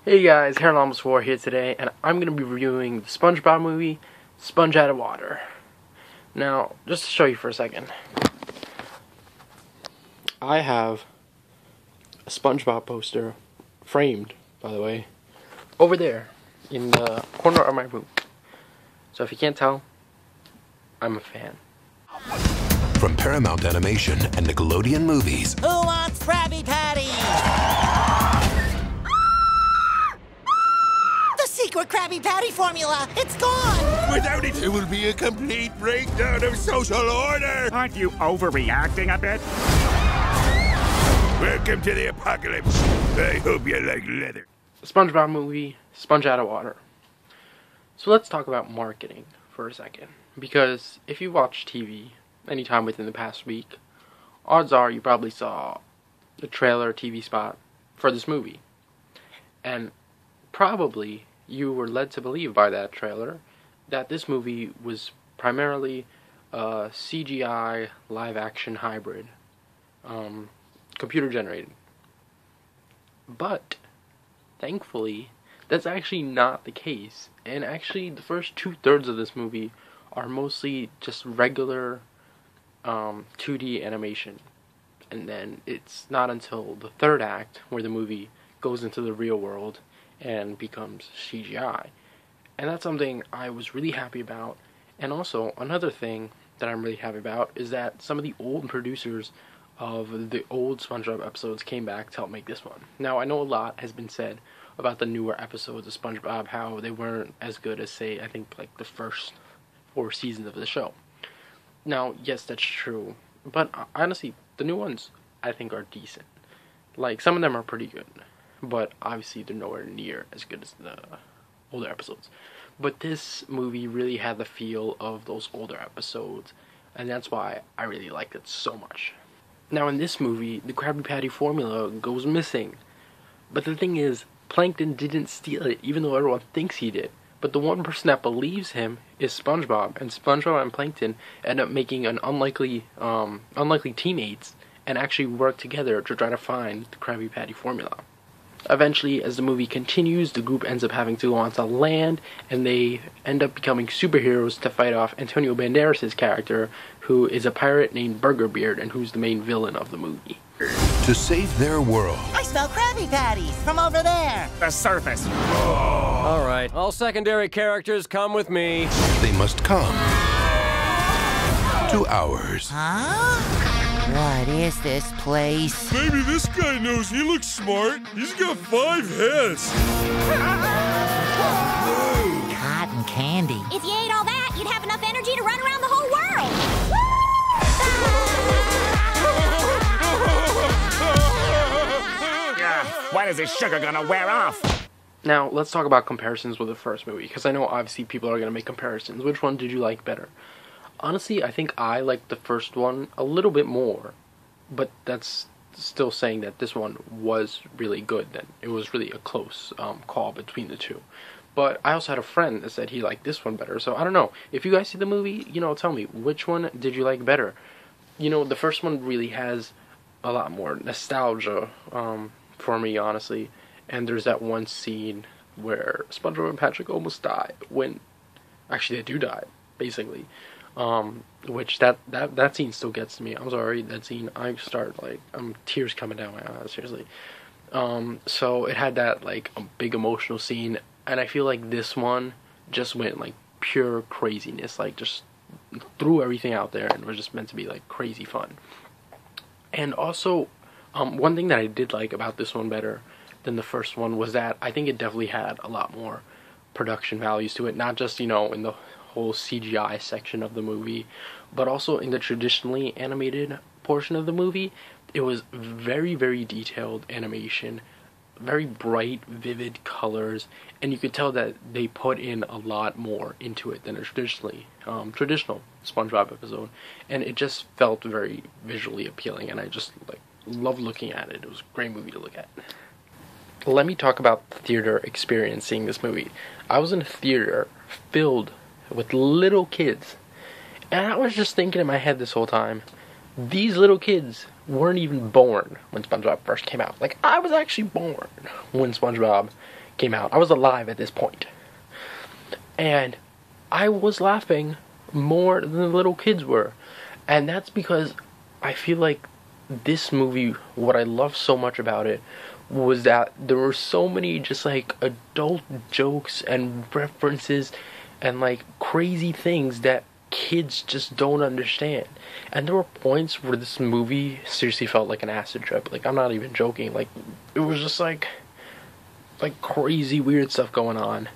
Hey guys, Hairlamos4 here today, and I'm going to be reviewing the Spongebob movie, Sponge Out of Water. Now, just to show you for a second, I have a Spongebob poster, framed, by the way, over there, in the corner of my room. So if you can't tell, I'm a fan. From Paramount Animation and Nickelodeon Movies. Who wants Krabby Patty? Secret Krabby Patty formula! It's gone! Without it, it will be a complete breakdown of social order! Aren't you overreacting a bit? Welcome to the apocalypse. I hope you like leather. SpongeBob movie, Sponge Out of Water. So let's talk about marketing for a second. Because if you watch TV anytime within the past week, odds are you probably saw the trailer TV spot for this movie. And probably you were led to believe by that trailer that this movie was primarily a CGI live-action hybrid, computer-generated. But, thankfully, that's actually not the case. And actually, the first 2/3 of this movie are mostly just regular 2D animation. And then it's not until the third act where the movie goes into the real world and becomes CGI. And that's something I was really happy about. And also, another thing that I'm really happy about is that some of the old producers of the old SpongeBob episodes came back to help make this one. Now, I know a lot has been said about the newer episodes of SpongeBob, how they weren't as good as, say, I think, like the first 4 seasons of the show. Now, yes, that's true. But honestly, the new ones, I think, are decent. Like, some of them are pretty good. But obviously they're nowhere near as good as the older episodes. But this movie really had the feel of those older episodes, and that's why I really liked it so much. Now in this movie, the Krabby Patty formula goes missing. But the thing is, Plankton didn't steal it, even though everyone thinks he did. But the one person that believes him is SpongeBob, and SpongeBob and Plankton end up making an unlikely teammates and actually work together to try to find the Krabby Patty formula. Eventually, as the movie continues, the group ends up having to go onto land, and they end up becoming superheroes to fight off Antonio Banderas' character, who is a pirate named Burger Beard, and who's the main villain of the movie. To save their world. I smell Krabby Patties from over there! The surface. All right, all secondary characters come with me. They must come to ours. Huh? What is this place? Maybe this guy knows. He looks smart. He's got 5 heads. Cotton candy. If you ate all that, you'd have enough energy to run around the whole world. When is this sugar gonna wear off? Now, let's talk about comparisons with the first movie, because I know obviously people are going to make comparisons. Which one did you like better? Honestly, I think I liked the first one a little bit more, but that's still saying that this one was really good. Then it was really a close call between the two. But I also had a friend that said he liked this one better, so I don't know. If you guys see the movie, tell me, which one did you like better? The first one really has a lot more nostalgia for me, honestly. And there's that one scene where SpongeBob and Patrick almost die, when actually they do die, basically. Which that scene still gets to me. I'm sorry, that scene, I start tears coming down my eyes, seriously. So it had that a big emotional scene, and I feel like this one just went pure craziness, just threw everything out there, and was just meant to be crazy fun. And also, one thing that I did like about this one better than the first one was that I think it definitely had a lot more production values to it, not just in the whole CGI section of the movie, but also in the traditionally animated portion of the movie. It was very, very detailed animation, very bright, vivid colors, and you could tell that they put in a lot more into it than a traditional SpongeBob episode, and it just felt very visually appealing, and I just loved looking at it. It was a great movie to look at. Let me talk about the theater experience seeing this movie. I was in a theater filled with little kids, and I was just thinking in my head this whole time, these little kids weren't even born when SpongeBob first came out. Like, I was actually born when SpongeBob came out. I was alive at this point. And I was laughing more than the little kids were. And that's because I feel like this movie, what I love so much about it, was that there were so many just like adult jokes and references and like crazy things that kids just don't understand. And there were points where this movie seriously felt like an acid trip. Like, I'm not even joking. Like, it was just like crazy weird stuff going on,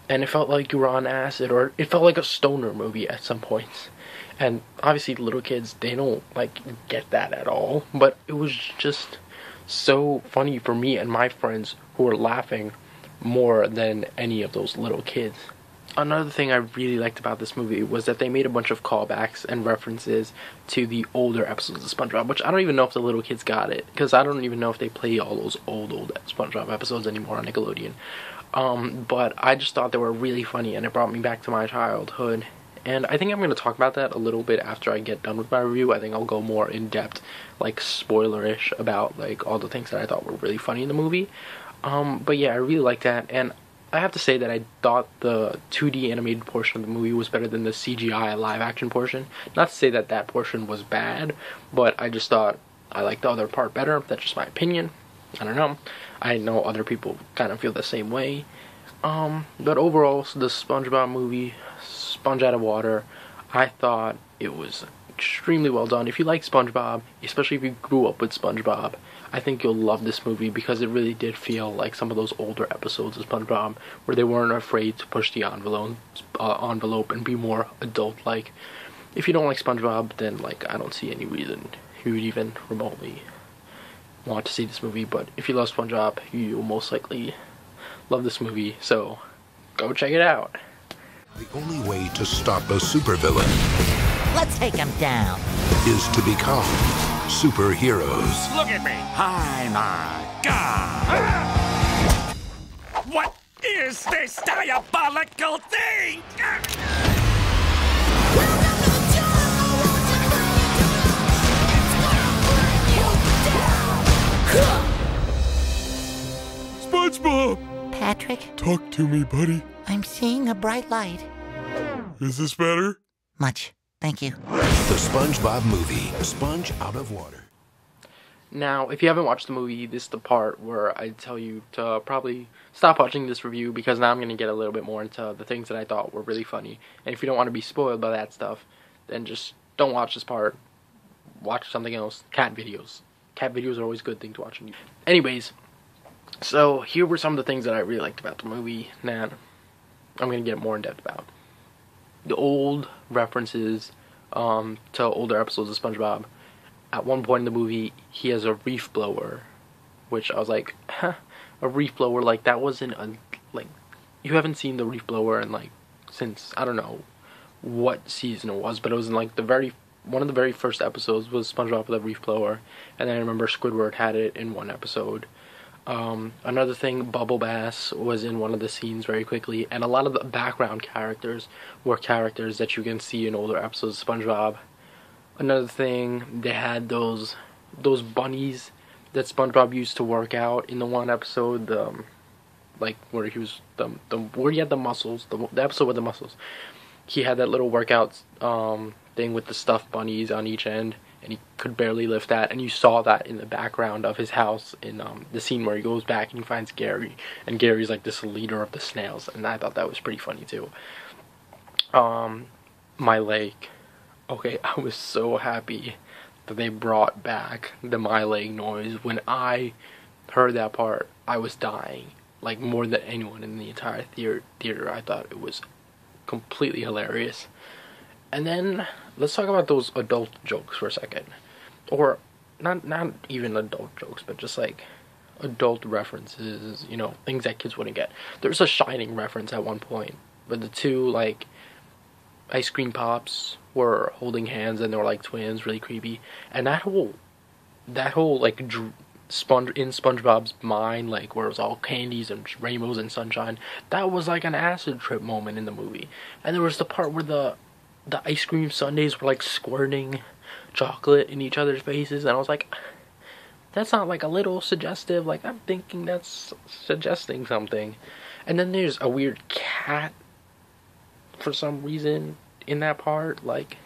and it felt like you were on acid, or it felt like a stoner movie at some points. And obviously little kids, they don't like get that at all, but it was just so funny for me and my friends who were laughing more than any of those little kids. Another thing I really liked about this movie was that they made a bunch of callbacks and references to the older episodes of SpongeBob, which I don't even know if the little kids got it, because I don't even know if they play all those old SpongeBob episodes anymore on Nickelodeon. But I just thought they were really funny, and it brought me back to my childhood. And I think I'm going to talk about that a little bit after I get done with my review. I think I'll go more in depth, like spoilerish, about like all the things that I thought were really funny in the movie. But yeah, I really like that, and I have to say that I thought the 2D animated portion of the movie was better than the CGI live action portion. Not to say that that portion was bad, but I just thought I liked the other part better. That's just my opinion. I don't know. I know other people kind of feel the same way. But overall, the SpongeBob movie, Sponge Out of Water, I thought it was extremely well done. If you like SpongeBob, especially if you grew up with SpongeBob, I think you'll love this movie, because it really did feel like some of those older episodes of SpongeBob where they weren't afraid to push the envelope and be more adult-like. If you don't like SpongeBob, then like I don't see any reason you would even remotely want to see this movie. But if you love SpongeBob, you'll most likely love this movie, so go check it out. The only way to stop a supervillain Let's take him down. is to become superheroes. Look at me. I'm a god. What is this diabolical thing? SpongeBob! Patrick, Talk to me, buddy. I'm seeing a bright light. Is this better? Much. Thank you. The SpongeBob movie, Sponge Out of Water. Now, if you haven't watched the movie, this is the part where I tell you to probably stop watching this review, because now I'm going to get a little bit more into the things that I thought were really funny. And if you don't want to be spoiled by that stuff, then just don't watch this part. Watch something else. Cat videos. Cat videos are always a good thing to watch. Anyways, so here were some of the things that I really liked about the movie that I'm going to get more in depth about. The old references to older episodes of SpongeBob. At one point in the movie, he has a reef blower, which I was like, huh, a reef blower? Like, that wasn't a, like, you haven't seen the reef blower in, like, since, I don't know what season it was, but it was in, like, one of the very first episodes was SpongeBob with a reef blower, and then I remember Squidward had it in one episode. Another thing, Bubble Bass was in one of the scenes very quickly, and a lot of the background characters were characters that you can see in older episodes of SpongeBob. Another thing, they had those bunnies that SpongeBob used to work out in the one episode, like where he was where he had the muscles, the episode with the muscles. He had that little workout thing with the stuffed bunnies on each end, and he could barely lift that, and you saw that in the background of his house in the scene where he goes back and he finds Gary, and Gary's like this leader of the snails, and I thought that was pretty funny too. My leg. Okay, I was so happy that they brought back the My Leg noise. When I heard that part, I was dying, like more than anyone in the entire theater. I thought it was completely hilarious. And then let's talk about those adult jokes for a second, or not even adult jokes, but just like adult references, you know, things that kids wouldn't get. There's a Shining reference at one point, but the two like ice cream pops were holding hands and they were like twins, really creepy. And that whole like in SpongeBob's mind, like where it was all candies and rainbows and sunshine, that was like an acid trip moment in the movie. And there was the part where the ice cream sundaes were like squirting chocolate in each other's faces, and I was like, that's not like a little suggestive, like I'm thinking that's suggesting something. And then there's a weird cat for some reason in that part, like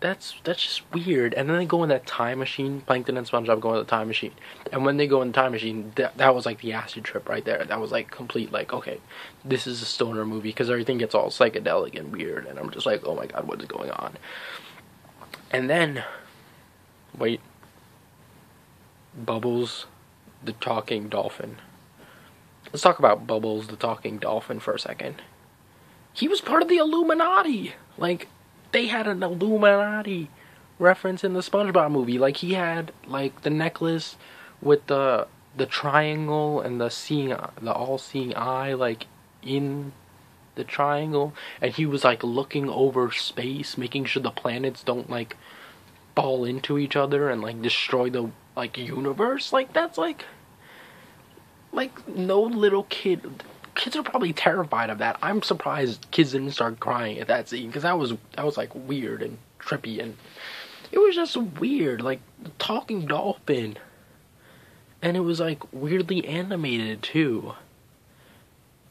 that's just weird. And then they go in that time machine, Plankton and SpongeBob go in the time machine, and when they go in the time machine, that was like the acid trip right there. That was like complete, like, okay, this is a stoner movie, because everything gets all psychedelic and weird, and I'm just like, oh my god, what is going on? And then, wait, Bubbles the talking dolphin. Let's talk about Bubbles the talking dolphin for a second. He was part of the Illuminati. Like, they had an Illuminati reference in the SpongeBob movie. Like, he had like the necklace with the triangle and the all-seeing eye, like in the triangle, and he was like looking over space, making sure the planets don't like fall into each other and like destroy the like universe. Like, that's like no little kid. Kids are probably terrified of that. I'm surprised kids didn't start crying at that scene, because that was like weird and trippy, and it was just weird, like the talking dolphin, and it was like weirdly animated too.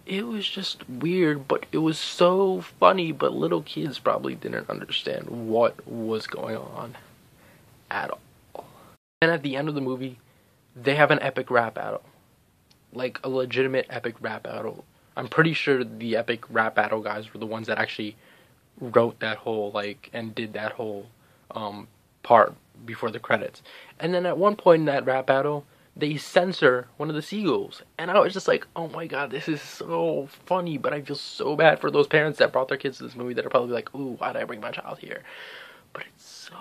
It was just weird, but it was so funny. But little kids probably didn't understand what was going on at all. And at the end of the movie, they have an epic rap battle. Like, a legitimate epic rap battle. I'm pretty sure the epic rap battle guys were the ones that actually wrote that whole, like, and did that whole part before the credits. And then at one point in that rap battle, they censor one of the seagulls. And I was just like, oh my god, this is so funny, but I feel so bad for those parents that brought their kids to this movie that are probably like, ooh, why did I bring my child here? But it's so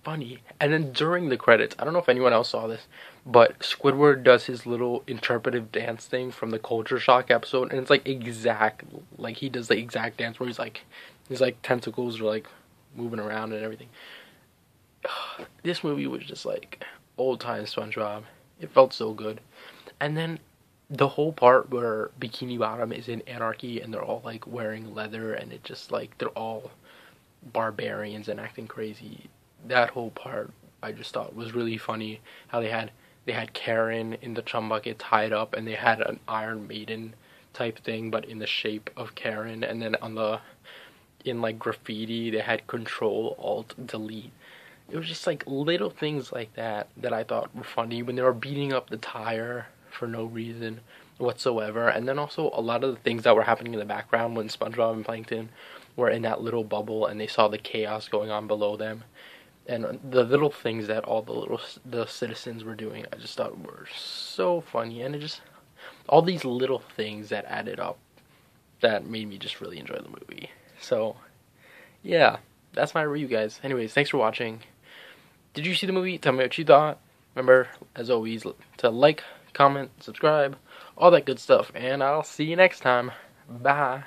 funny. And then during the credits, I don't know if anyone else saw this, but Squidward does his little interpretive dance thing from the Culture Shock episode, and it's like exact, like he does the exact dance where he's like tentacles are like moving around and everything. This movie was just like old time SpongeBob. It felt so good. And then the whole part where Bikini Bottom is in anarchy and they're all like wearing leather, and it just like they're all barbarians and acting crazy. That whole part I just thought was really funny. How they had Karen in the chum bucket tied up, and they had an Iron Maiden type thing but in the shape of Karen, and then in like graffiti they had Control Alt Delete. It was just like little things like that I thought were funny, when they were beating up the tire for no reason whatsoever. And then also a lot of the things that were happening in the background when SpongeBob and Plankton were in that little bubble and they saw the chaos going on below them. And the little things that all the citizens were doing, I just thought were so funny. And it just, all these little things that added up that made me just really enjoy the movie. So, yeah, that's my review, guys. Anyways, thanks for watching. Did you see the movie? Tell me what you thought. Remember, as always, to like, comment, subscribe, all that good stuff. And I'll see you next time. Bye.